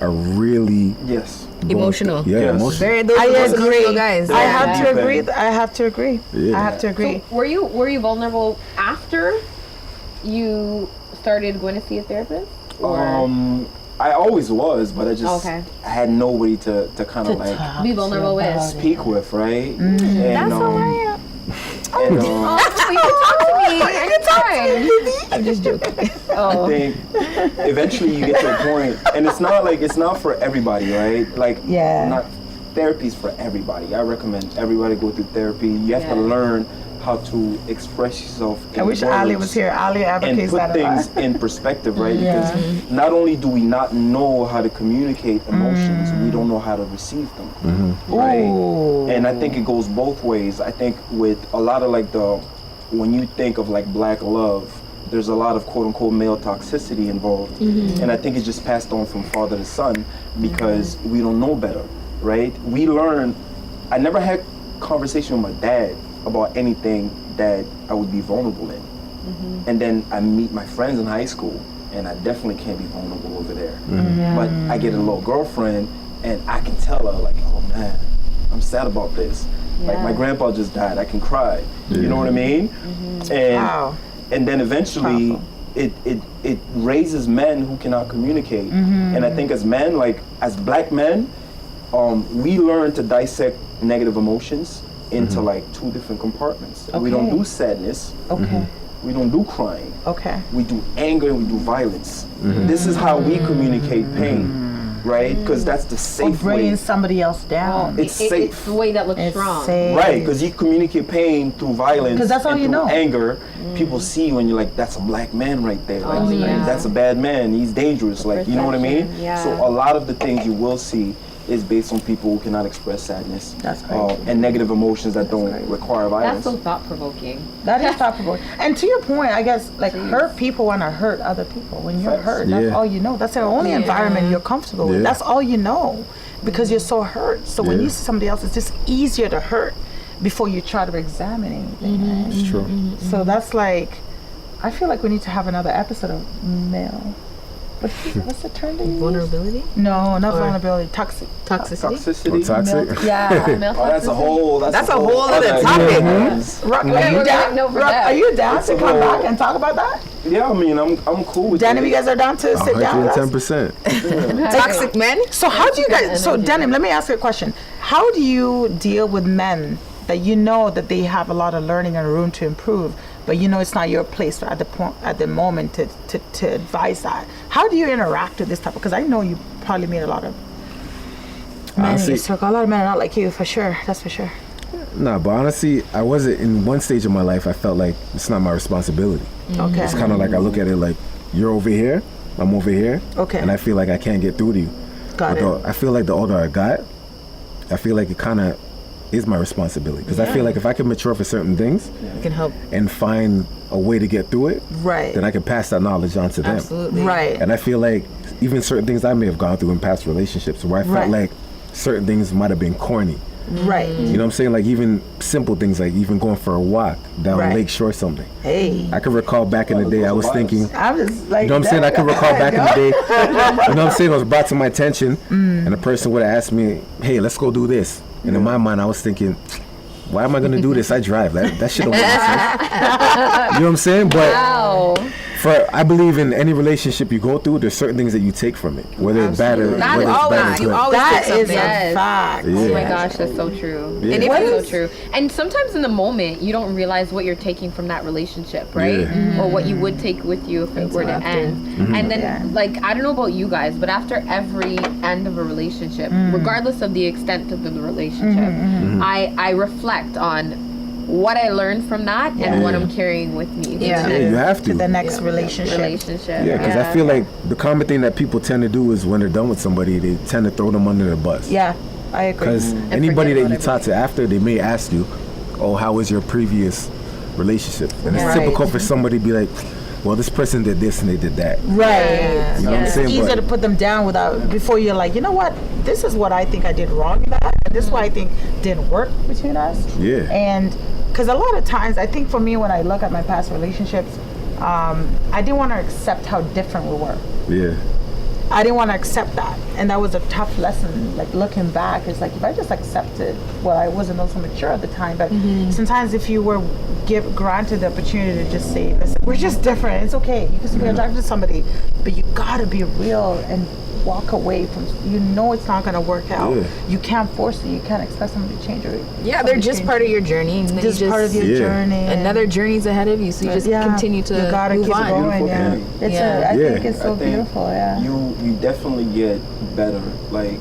Speaker 3: are really
Speaker 4: Yes.
Speaker 1: Emotional.
Speaker 3: Yeah,
Speaker 4: Yes.
Speaker 3: emotional.
Speaker 1: Very those
Speaker 2: I
Speaker 1: emotional
Speaker 2: agree.
Speaker 1: guys.
Speaker 2: I
Speaker 1: Yeah.
Speaker 2: have to
Speaker 4: Deep
Speaker 2: agree.
Speaker 4: end.
Speaker 2: I have to agree.
Speaker 3: Yeah.
Speaker 2: I have to agree.
Speaker 5: So were you vulnerable after you started going to see a therapist? Or
Speaker 4: I always was, but I just
Speaker 5: Okay.
Speaker 4: I had nobody to kind of like
Speaker 5: be vulnerable with?
Speaker 4: speak with, right? And,
Speaker 5: That's all I am.
Speaker 4: and,
Speaker 5: You can talk to me anytime.
Speaker 1: I'm just joking.
Speaker 5: Oh.
Speaker 4: I think eventually you get to a point, and it's not for everybody, right? Like,
Speaker 2: Yeah.
Speaker 4: not therapy's for everybody. I recommend everybody go through therapy. You have to
Speaker 5: Yeah.
Speaker 4: learn how to express yourself.
Speaker 2: I
Speaker 4: in
Speaker 2: wish Ali
Speaker 4: words
Speaker 2: was here. Ali
Speaker 4: and
Speaker 2: advocates
Speaker 4: put
Speaker 2: that a
Speaker 4: things
Speaker 2: lot.
Speaker 4: in perspective, right?
Speaker 2: Yeah.
Speaker 4: Because not only do we not know how to communicate emotions, we don't know how to receive them, right?
Speaker 2: Ooh.
Speaker 4: And I think it goes both ways. I think with a lot of like when you think of like black love, there's a lot of quote unquote male toxicity involved, and I think it's just passed on from father to son because we don't know better, right? We learn. I never had conversation with my dad about anything that I would be vulnerable in. And then I meet my friends in high school, and I definitely can't be vulnerable over there. But I get a little girlfriend, and I can tell her, like, oh man, I'm sad about this. Like, my
Speaker 5: Yeah.
Speaker 4: grandpa just died, I can cry. You know what I mean? And,
Speaker 2: Wow.
Speaker 4: and then eventually, it raises men who cannot communicate. And I think as men, like, as black men, we learn to dissect negative emotions into like two different compartments. We don't
Speaker 2: Okay.
Speaker 4: do sadness.
Speaker 2: Okay.
Speaker 4: We don't do crying.
Speaker 2: Okay.
Speaker 4: We do anger and we do violence. This is how we communicate pain, right? Because that's the
Speaker 2: Or
Speaker 4: safe
Speaker 2: bringing
Speaker 4: way.
Speaker 2: somebody else down.
Speaker 4: It's safe.
Speaker 5: It's the way that looks
Speaker 2: It's
Speaker 5: strong.
Speaker 2: safe.
Speaker 4: Right, because you communicate pain through violence
Speaker 2: 'Cause that's all
Speaker 4: and
Speaker 2: you
Speaker 4: through
Speaker 2: know.
Speaker 4: anger. People see you and you're like, that's a black man right there. Like,
Speaker 5: Oh, yeah.
Speaker 4: that's a bad man. He's dangerous. Like, you know what I mean?
Speaker 5: Perception, yeah.
Speaker 4: So a lot of the things you will see is based on people who cannot express sadness
Speaker 2: That's crazy.
Speaker 4: and negative emotions that don't
Speaker 2: crazy.
Speaker 4: require
Speaker 5: That's
Speaker 4: violence.
Speaker 5: so thought provoking.
Speaker 2: That is thought-provoking. And to your point, I guess, like, hurt people want to hurt other people. When you're
Speaker 4: Facts.
Speaker 2: hurt, that's
Speaker 3: Yeah.
Speaker 2: all you know. That's the only environment you're comfortable with.
Speaker 3: Yeah.
Speaker 2: That's all you know, because you're so hurt. So when
Speaker 3: Yeah.
Speaker 2: you see somebody else, it's just easier to hurt before you try to examine anything.
Speaker 3: It's true.
Speaker 2: So that's like, I feel like we need to have another episode of male What's the term they use?
Speaker 1: Vulnerability?
Speaker 2: No, not
Speaker 1: Or-
Speaker 2: vulnerability. Toxic.
Speaker 1: Toxicity?
Speaker 3: Or
Speaker 4: Toxicity.
Speaker 3: toxic?
Speaker 2: Yeah.
Speaker 4: Oh, that's a whole.
Speaker 1: That's a whole other topic.
Speaker 2: Ruck,
Speaker 5: Yeah,
Speaker 2: are you
Speaker 5: we're
Speaker 2: down?
Speaker 5: getting over
Speaker 2: Ruck,
Speaker 5: that.
Speaker 2: are you down
Speaker 4: It's
Speaker 2: to
Speaker 4: a
Speaker 2: come
Speaker 4: whole-
Speaker 2: back and talk about that?
Speaker 4: Yeah, I mean, I'm cool with
Speaker 2: Denim,
Speaker 4: it.
Speaker 2: you guys are down to sit down with us?
Speaker 3: 110%.
Speaker 1: Toxic men?
Speaker 2: So how do you guys,
Speaker 5: Energy.
Speaker 2: so Denim, let me ask you a question. How do you deal with men that you know that they have a lot of learning and room to improve, but you know it's not your place at the point, at the moment to advise that? How do you interact with this type of, because I know you probably meet a lot of men in
Speaker 3: Honestly-
Speaker 2: your circle. A lot of men are not like you, for sure. That's for sure.
Speaker 3: Nah, but honestly, I wasn't in one stage of my life. I felt like it's not my responsibility.
Speaker 2: Okay.
Speaker 3: It's kind of like I look at it like you're over here, I'm over here,
Speaker 2: Okay.
Speaker 3: and I feel like I can't get through to you.
Speaker 2: Got
Speaker 3: But
Speaker 2: it.
Speaker 3: I feel like the older I got, I feel like it kind of is my responsibility because I feel like if I can mature for certain things
Speaker 1: You can help.
Speaker 3: and find a way to get through it,
Speaker 2: Right.
Speaker 3: then I can pass that knowledge on to them.
Speaker 1: Absolutely.
Speaker 2: Right.
Speaker 3: And I feel like even certain things I may have gone through in past relationships where I felt
Speaker 2: Right.
Speaker 3: like certain things might have been corny.
Speaker 2: Right.
Speaker 3: You know what I'm saying? Like even simple things like even going for a walk down
Speaker 2: Right.
Speaker 3: Lake Shore or something.
Speaker 2: Hey.
Speaker 3: I can recall back in the day I was thinking,
Speaker 2: I'm just like,
Speaker 3: you know what I'm saying? I can recall back in the day, you know what I'm saying? It was brought to my attention and a person would have asked me, hey, let's go do this. And in my mind, I was thinking, why am I going to do this? I drive. That shit don't make sense. You know what I'm saying? But
Speaker 5: Wow.
Speaker 3: I believe in any relationship you go through, there's certain things that you take from it, whether it's bad or
Speaker 5: That
Speaker 3: whether
Speaker 5: is
Speaker 3: it's bad or
Speaker 5: always-
Speaker 3: good.
Speaker 1: you always
Speaker 2: that
Speaker 1: take
Speaker 2: is
Speaker 1: something.
Speaker 2: a
Speaker 5: Yes.
Speaker 2: fact.
Speaker 3: Yeah.
Speaker 5: Oh my gosh, that's so true.
Speaker 3: Yeah.
Speaker 1: And if
Speaker 5: That's
Speaker 1: you-
Speaker 5: so true. And sometimes in the moment, you don't realize what you're taking from that relationship, right?
Speaker 3: Yeah.
Speaker 5: Or what you would take with you if it were to
Speaker 1: after.
Speaker 5: end. And then,
Speaker 2: Yeah.
Speaker 5: like, I don't know about you guys, but after every end of a relationship, regardless of the extent of the relationship, I reflect on what I learned from that and what I'm carrying with me.
Speaker 1: Yeah.
Speaker 3: Yeah, you have
Speaker 2: To
Speaker 3: to.
Speaker 2: the next
Speaker 1: Yeah.
Speaker 2: relationship.
Speaker 3: Yeah, because I feel like the common thing that people tend to do is when they're done with somebody, they tend to throw them under the bus.
Speaker 2: Yeah, I agree.
Speaker 3: Because anybody
Speaker 5: forget
Speaker 3: that
Speaker 5: about
Speaker 3: you talk to after, they may ask you, oh, how was your previous relationship? And it's
Speaker 2: Right.
Speaker 3: typical for somebody to be like, well, this person did this and they did that.
Speaker 2: Right.
Speaker 3: You know what I'm
Speaker 2: It's
Speaker 3: saying?
Speaker 2: easier
Speaker 3: But-
Speaker 2: to put them down before you're like, you know what? This is what I think I did wrong in that, and this is what I think didn't work between us.
Speaker 3: Yeah.
Speaker 2: And because a lot of times, I think for me, when I look at my past relationships, I didn't want to accept how different we were.
Speaker 3: Yeah.
Speaker 2: I didn't want to accept that, and that was a tough lesson. Like looking back, it's like if I just accepted, well, I wasn't also mature at the time, but sometimes if you were granted the opportunity to just say, listen, we're just different. It's okay. You can still be attracted to somebody, but you gotta be real and walk away from. You know it's not gonna work out.
Speaker 3: Yeah.
Speaker 2: You can't force it. You can't expect somebody to change. Or
Speaker 1: Yeah, they're just part of your journey. And then
Speaker 2: just
Speaker 1: you
Speaker 2: part of your
Speaker 3: Yeah.
Speaker 2: journey.
Speaker 1: another journey's ahead of you, so you just continue to
Speaker 2: you gotta
Speaker 1: move
Speaker 2: keep
Speaker 1: on.
Speaker 2: going.
Speaker 4: Beautiful
Speaker 2: Yeah,
Speaker 4: thing.
Speaker 2: it's
Speaker 1: Yeah.
Speaker 2: I
Speaker 3: Yeah.
Speaker 2: think it's so
Speaker 4: I think
Speaker 2: beautiful. Yeah.
Speaker 4: You definitely get better. Like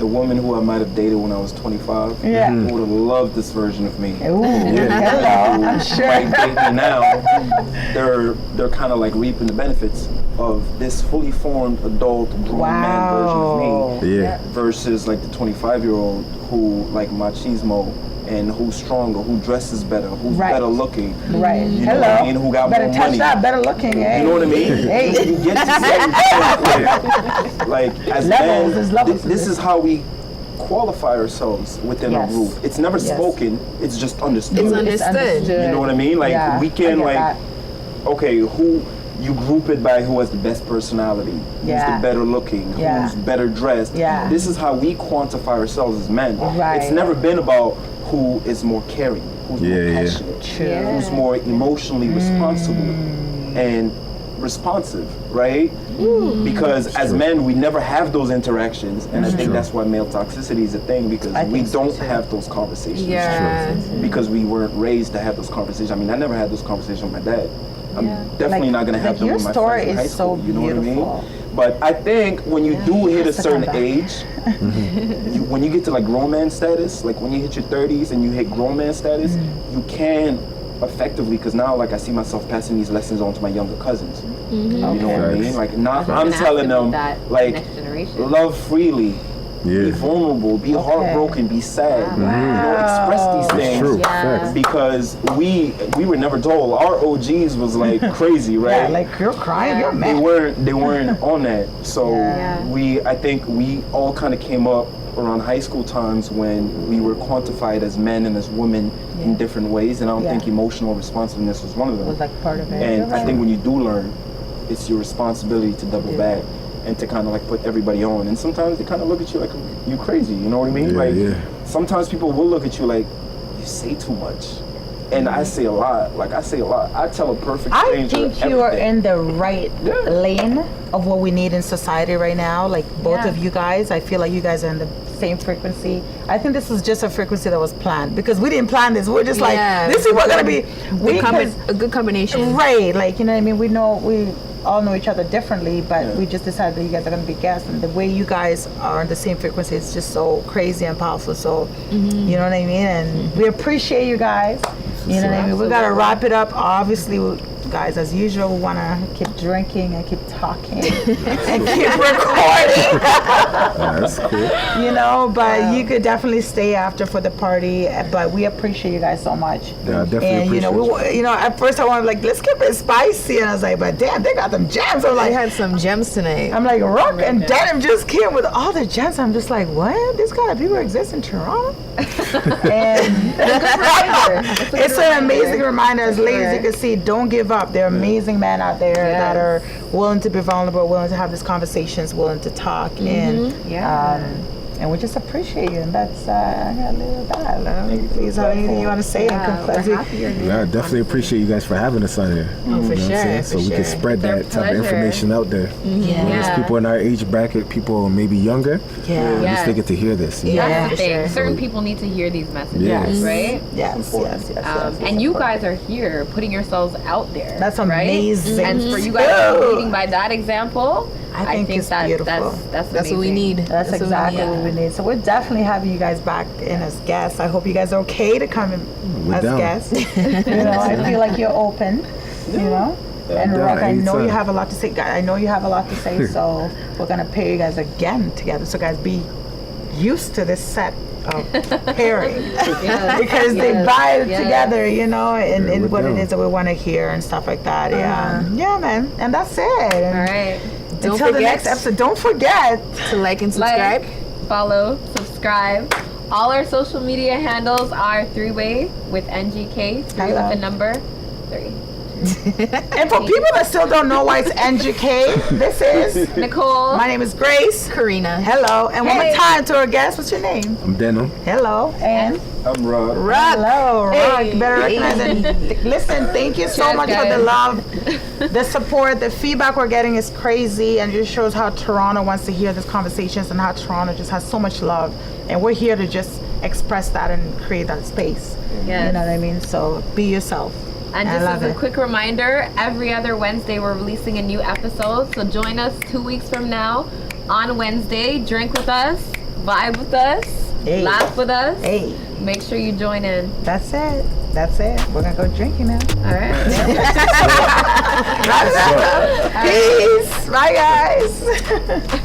Speaker 4: the woman who I might have dated when I was 25,
Speaker 2: Yeah.
Speaker 4: who would have loved this version of me.
Speaker 2: Ooh, hello. I'm
Speaker 4: Who
Speaker 2: sure.
Speaker 4: might date me now, they're kind of like reaping the benefits of this fully formed adult grown man version of me
Speaker 3: Yeah.
Speaker 4: versus like the 25-year-old who like machismo and who's stronger, who dresses better, who's
Speaker 2: Right.
Speaker 4: better looking.
Speaker 2: Right.
Speaker 4: You know
Speaker 2: Hello.
Speaker 4: what I mean? Who got
Speaker 2: better
Speaker 4: more
Speaker 2: touch
Speaker 4: money.
Speaker 2: that. Better looking. Hey.
Speaker 4: You know what I mean?
Speaker 2: Hey.
Speaker 4: You get to certain points where, like as
Speaker 2: Levels,
Speaker 4: men,
Speaker 2: there's levels to
Speaker 4: this
Speaker 2: this.
Speaker 4: is how we qualify ourselves within
Speaker 2: Yes.
Speaker 4: a group. It's never
Speaker 2: Yes.
Speaker 4: spoken. It's just understood.
Speaker 1: It's understood.
Speaker 4: You know what I mean? Like
Speaker 2: Yeah,
Speaker 4: we
Speaker 2: I
Speaker 4: can
Speaker 2: get
Speaker 4: like,
Speaker 2: that.
Speaker 4: okay, who you group it by who has the best personality, who's
Speaker 2: Yeah.
Speaker 4: the better looking,
Speaker 2: Yeah.
Speaker 4: who's better dressed.
Speaker 2: Yeah.
Speaker 4: This is how we quantify ourselves as men.
Speaker 2: Right.
Speaker 4: It's never been about who is more caring, who's more
Speaker 3: Yeah, yeah.
Speaker 4: passionate,
Speaker 2: True.
Speaker 4: who's more emotionally responsible and responsive, right? Because as men, we never have those interactions, and I think that's why male toxicity is a thing, because
Speaker 2: I
Speaker 4: we
Speaker 2: think so,
Speaker 4: don't
Speaker 2: too.
Speaker 4: have those conversations.
Speaker 1: Yeah.
Speaker 4: Because we weren't raised to have those conversations. I mean, I never had those conversations with my dad. I'm definitely
Speaker 2: Like-
Speaker 4: not gonna have
Speaker 2: like
Speaker 4: them
Speaker 2: your
Speaker 4: with my
Speaker 2: story
Speaker 4: friends in high
Speaker 2: is so
Speaker 4: school. You know what I
Speaker 2: beautiful.
Speaker 4: mean? But I think when you do hit a
Speaker 2: has to
Speaker 4: certain
Speaker 2: come back.
Speaker 4: age, when you get to like grown man status, like when you hit your 30s and you hit grown man status, you can effectively, because now like I see myself passing these lessons on to my younger cousins. You know what I
Speaker 3: Okay.
Speaker 4: mean? Like not,
Speaker 5: You're
Speaker 4: I'm
Speaker 5: gonna have
Speaker 4: telling
Speaker 5: to
Speaker 4: them
Speaker 5: be that
Speaker 4: like
Speaker 5: next generation.
Speaker 4: love freely. Be
Speaker 3: Yeah.
Speaker 4: vulnerable, be heartbroken, be sad. You know, express these
Speaker 3: It's
Speaker 4: things
Speaker 3: true.
Speaker 5: Yeah.
Speaker 3: Facts.
Speaker 4: because we were never told. Our OGs was like crazy, right?
Speaker 2: Yeah, like you're crying. You're
Speaker 4: they
Speaker 2: mad.
Speaker 4: weren't on that. So
Speaker 5: Yeah.
Speaker 4: I think we all kind of came up around high school times when we were quantified as men and as women in different ways, and I don't
Speaker 2: Yeah.
Speaker 4: think emotional responsiveness was one of them.
Speaker 2: Was like part of it.
Speaker 4: And
Speaker 2: You're
Speaker 4: I think
Speaker 2: right.
Speaker 4: when you do learn, it's your responsibility to double back and to kind of like put everybody on. And sometimes they kind of look at you like you crazy. You know what I mean? Sometimes people will look at you like you say too much. And I say a lot. I tell a perfect stranger
Speaker 2: I think you are in the right lane of what we need in society right now. Like both of you guys, I feel like you guys are in the same frequency. I think this is just a frequency that was planned because we didn't plan this. We're just like, this is what gonna be.
Speaker 1: A good combination.
Speaker 2: Right. Like, you know what I mean? We all know each other differently, but we just decided that you guys are going to be guests, and the way you guys are on the same frequency is just so crazy and powerful. So you know what I mean, and we appreciate you guys. You know what I mean. We got to wrap it up. Obviously, guys, as usual, we want to keep drinking and keep talking and keep recording.
Speaker 3: That's cool.
Speaker 2: You know, but you could definitely stay after for the party. But we appreciate you guys so much.
Speaker 3: Yeah, definitely.
Speaker 2: And you know, at first I wanted like, let's keep it spicy, and I was like, but damn, they got them gems. I'm like,
Speaker 1: I had some gems tonight.
Speaker 2: I'm like, Ruck and Denim just came with all the gems. I'm just like, what? This kind of people exist in Toronto? And it's an amazing reminder. As ladies, you can see, don't give up. There are amazing men out there that are willing to be vulnerable, willing to have these conversations, willing to talk, and we just appreciate you. And that's I gotta leave it at that. Please, have anything you want to say in conclusion?
Speaker 3: Yeah, I definitely appreciate you guys for having us on here.
Speaker 1: Oh, for sure.
Speaker 3: So we can spread that type of information out there. There's people in our age bracket, people maybe younger. At least they get to hear this.
Speaker 5: That's the thing. Certain people need to hear these messages, right?
Speaker 2: Yes.
Speaker 5: And you guys are here putting yourselves out there.
Speaker 2: That's amazing.
Speaker 5: And for you guys to be leading by that example,
Speaker 2: I think it's beautiful.
Speaker 5: That's
Speaker 1: what we need.
Speaker 2: That's exactly what we need. So we're definitely having you guys back in as guests. I hope you guys are okay to come in as guests. You know, I feel like you're open. You know. And Ruck, I know you have a lot to say. I know you have a lot to say. So we're gonna pair you guys again together. So guys, be used to this set of pairing because they buy it together, you know, and what it is that we want to hear and stuff like that. Yeah, man. And that's it.
Speaker 5: All right.
Speaker 2: Until the next episode, don't forget
Speaker 1: to like and subscribe.
Speaker 5: Follow, subscribe. All our social media handles are 3-way with NGK, 3 with the number 3.
Speaker 2: And for people that still don't know why it's NGK, this is
Speaker 5: Nicole.
Speaker 2: My name is Grace.
Speaker 1: Karina.
Speaker 2: Hello. And one more time to our guest, what's your name?
Speaker 3: I'm Denim.
Speaker 2: Hello. And
Speaker 4: I'm Ruck.
Speaker 2: Hello, Ruck. You better recognize it. Listen, thank you so much for the love, the support, the feedback we're getting is crazy, and it just shows how Toronto wants to hear these conversations and how Toronto just has so much love. And we're here to just express that and create that space.
Speaker 5: Yes.
Speaker 2: You know what I mean? So be yourself.
Speaker 5: And just as a quick reminder, every other Wednesday we're releasing a new episode. So join us 2 weeks from now on Wednesday. Drink with us, vibe with us, laugh with us. Make sure you join in.
Speaker 2: That's it. We're going to go drinking now.
Speaker 5: All right.
Speaker 2: Peace. Bye, guys.